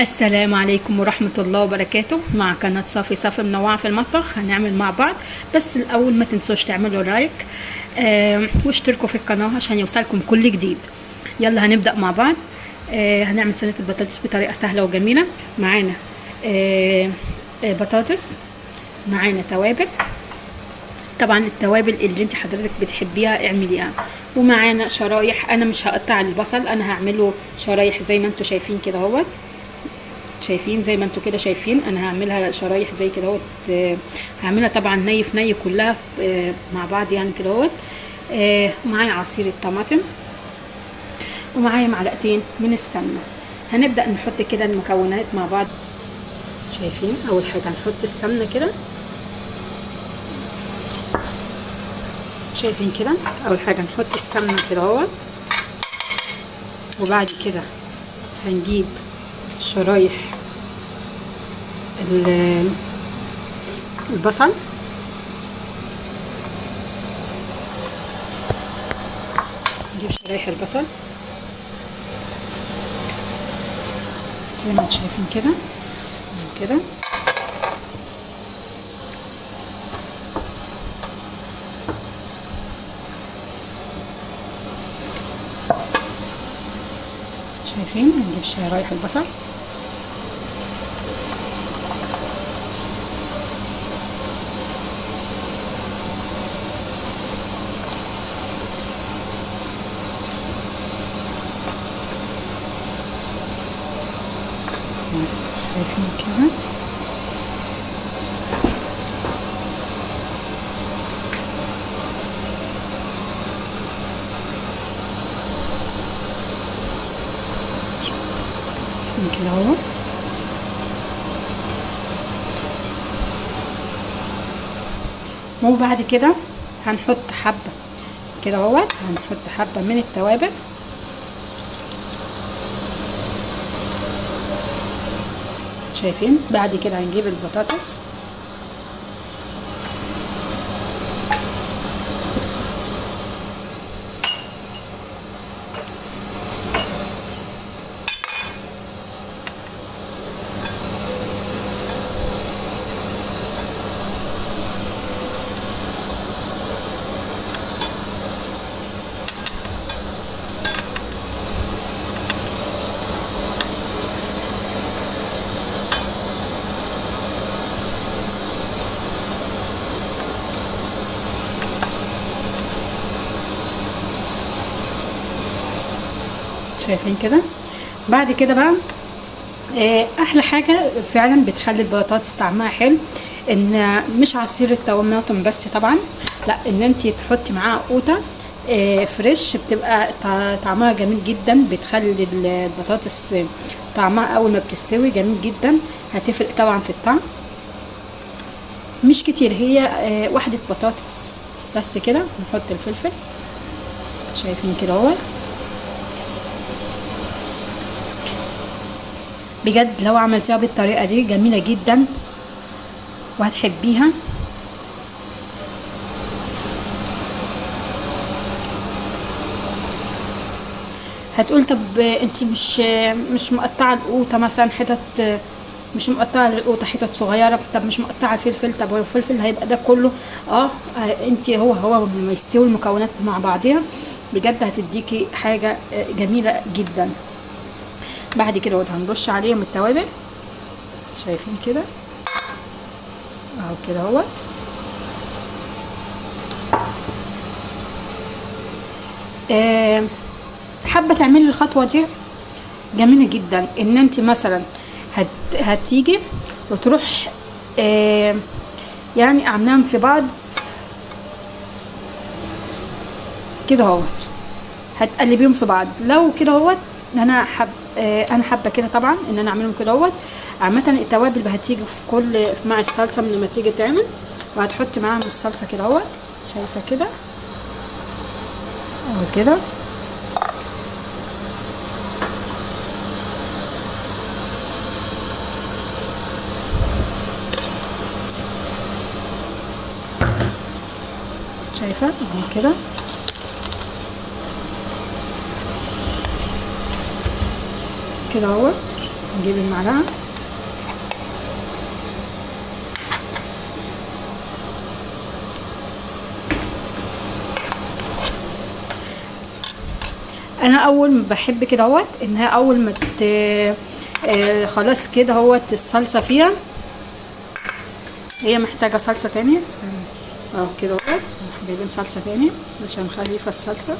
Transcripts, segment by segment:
السلام عليكم ورحمة الله وبركاته. مع قناة صافي منوعة في المطبخ. هنعمل مع بعض، بس الأول ما تنسوش تعملوا لايك واشتركوا في القناة عشان يوصلكم كل جديد. يلا هنبدأ مع بعض. هنعمل صينية البطاطس بطريقة سهلة وجميلة. معانا بطاطس، معانا توابل، طبعا التوابل اللي انت حضرتك بتحبيها اعمليها، ومعانا شرايح. انا مش هقطع البصل، انا هعمله شرايح زي ما انتوا شايفين كده اهوت. شايفين زي ما انتوا كده شايفين، انا هعملها شرايح زي كده اهوت. هعملها طبعا ني في ني كلها مع بعض يعني كده اهوت. معايا عصير الطماطم، ومعايا معلقتين من السمنه. هنبدا نحط كده المكونات مع بعض. شايفين اول حاجه هنحط السمنه كده، شايفين كده اول حاجه نحط السمنه كده اهوت. وبعد كده هنجيب شرايح البصل، نجيب شرايح البصل زي ما انتم شايفين كده كده. شايفين نجيب شرايح البصل شايفين كده. شايفين كده اهو. وبعد كده هنحط حبة كده اهوت، هنحط حبة من التوابل. شايفين. بعد كده هنجيب البطاطس، شايفين كده. بعد كده بقى احلى حاجه فعلا بتخلي البطاطس طعمها حلو، ان مش عصير الطماطم بس طبعا، لا، ان انت تحطي معاها قوطه فريش، بتبقى طعمها جميل جدا. بتخلي البطاطس طعمها اول ما بتستوي جميل جدا، هتفرق طبعا في الطعم. مش كتير، هي واحده بطاطس بس كده. نحط الفلفل، شايفين كده اهوت. بجد لو عملتيها بالطريقه دي جميله جدا وهتحبيها. هتقول طب انت مش مقطعه القوطه مثلا حتت، مش مقطعه القوطه حتت صغيره، طب مش مقطعه الفلفل، طب هو الفلفل هيبقى ده كله؟ انت هو لما يستوي المكونات مع بعضيها بجد هتديكي حاجه جميله جدا. بعد كده هنرش عليهم التوابل، شايفين كده اهو كده اهوت. حابه تعملي الخطوه دي جميله جدا، ان انت مثلا هتيجي وتروح يعني عاملاهم في بعض كده اهوت، هتقلبيهم في بعض. لو كده اهوت انا حابه كده طبعا ان انا اعملهم كده اهوت. عامه التوابل هتيجي في كل مع الصلصه من لما تيجي تعمل، وهتحط معاهم الصلصه كده اهوت. شايفه كده اهو كده. شايفه اهو كده. كده اهوت. نجيب المعلقه. انا اول ما بحب كده اهوت انها اول ما خلاص كده اهوت الصلصه فيها، هي محتاجه صلصه تانية. اهو كده اهوت جايبين صلصه تاني عشان خفيفه الصلصه.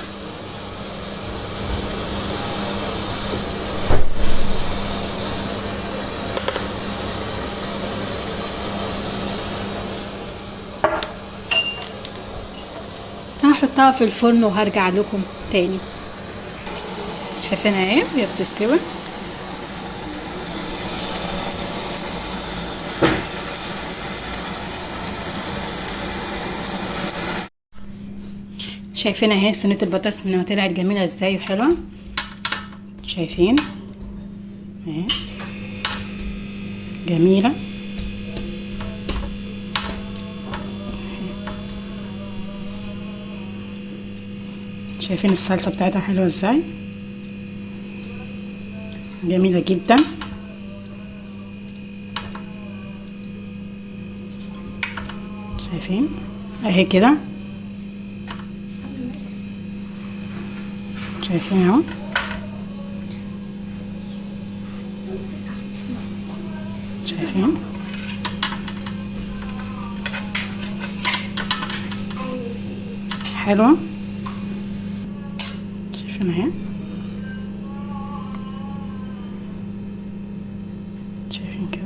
هحطها في الفرن وهرجع لكم تاني. شايفينها اهي هي بتستوي. شايفين اهي صينيه البطاطس من ما طلعت جميله ازاي وحلوه. شايفين اهي جميله. شايفين الصلصه بتاعتها حلوه ازاي، جميله جدا. شايفين اهي كده، شايفين اهو. شايفين حلوه. شايفين اهي، شايفين كده.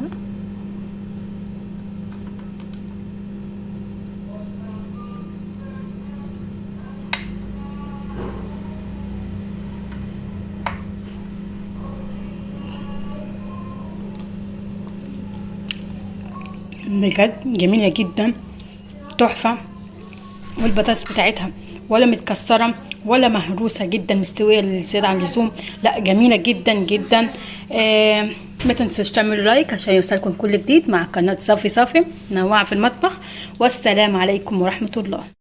بجد جميله جدا، تحفه. والبطاطس بتاعتها ولا متكسره ولا مهروسه، جدا مستويه للزياده عن اللزوم. لا جميله جدا جدا. ما تنسوش تعملوا لايك عشان يوصلكم كل جديد مع قناه صافي صافي منوعه في المطبخ. والسلام عليكم ورحمه الله.